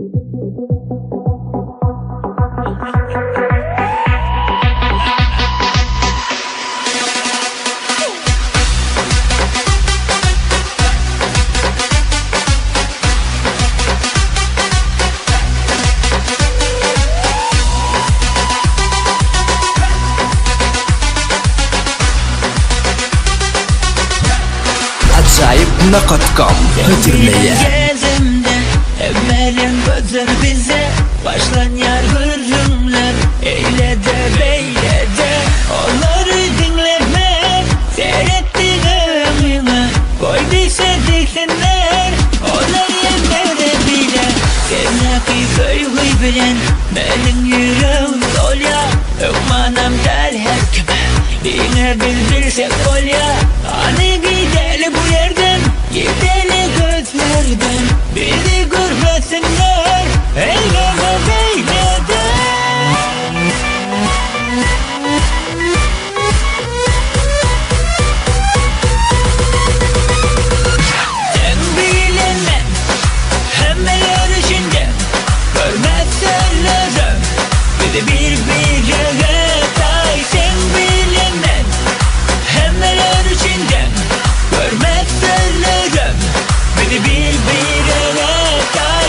bytimur.com Gezimde Hemmeler uçin bize başlan yargırımlar. Eyle de beyle de onları dinleme. Seyrettin ömrüme koyduysa diksinler. Onlar yerlere bile sevnaki köy bilen benim yüreğim dol ya. Ökmanam der her kime yine bildirsek ol ya. Hani gidelim bu yerden, gidelim gözlerden, bizi görmesinler. Eyleme beylede sen bilinme hemmeler uçin geň. Görmezsenlerim bizi birbirine tay. Sen bilinme hemmeler uçin geň. Görmezsenlerim bizi birbirine tay.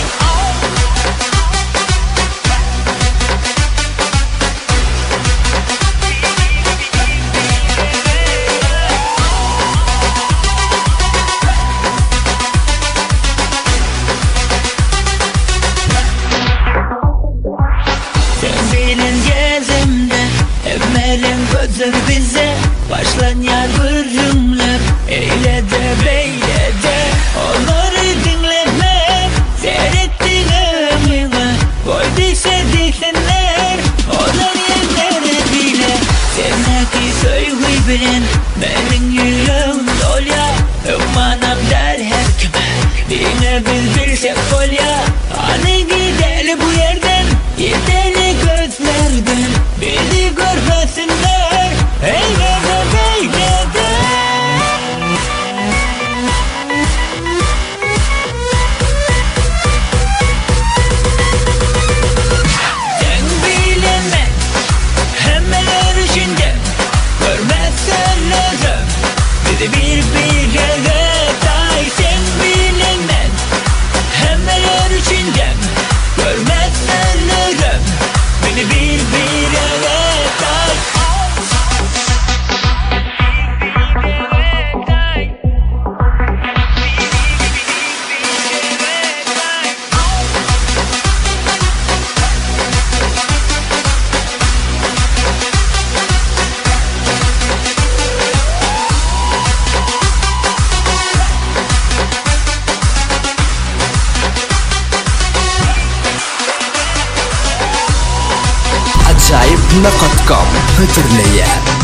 Sen bilin gezimde Hemmeler uçin bize başlan yargırımlar. Eyle de beyle de onları dinleme. Seyrettin ömrüme koyduysa diksinler. Onlar yerlere bile sevnaki köy bilen benim yüreğim dol ya. Ökmanam der her kime yine bildirsek ol ya. Hani gidelim bu yerden, gidelim gözlerden, bizi görmesinler. Eyleme beylede sen bilinme hemmeler uçin geň. Görmezsenlerim bizi birbirine tay. Sen bilinme hemmeler uçin geň. Görmezsenlerim bizi birbirine tay. bytimur.com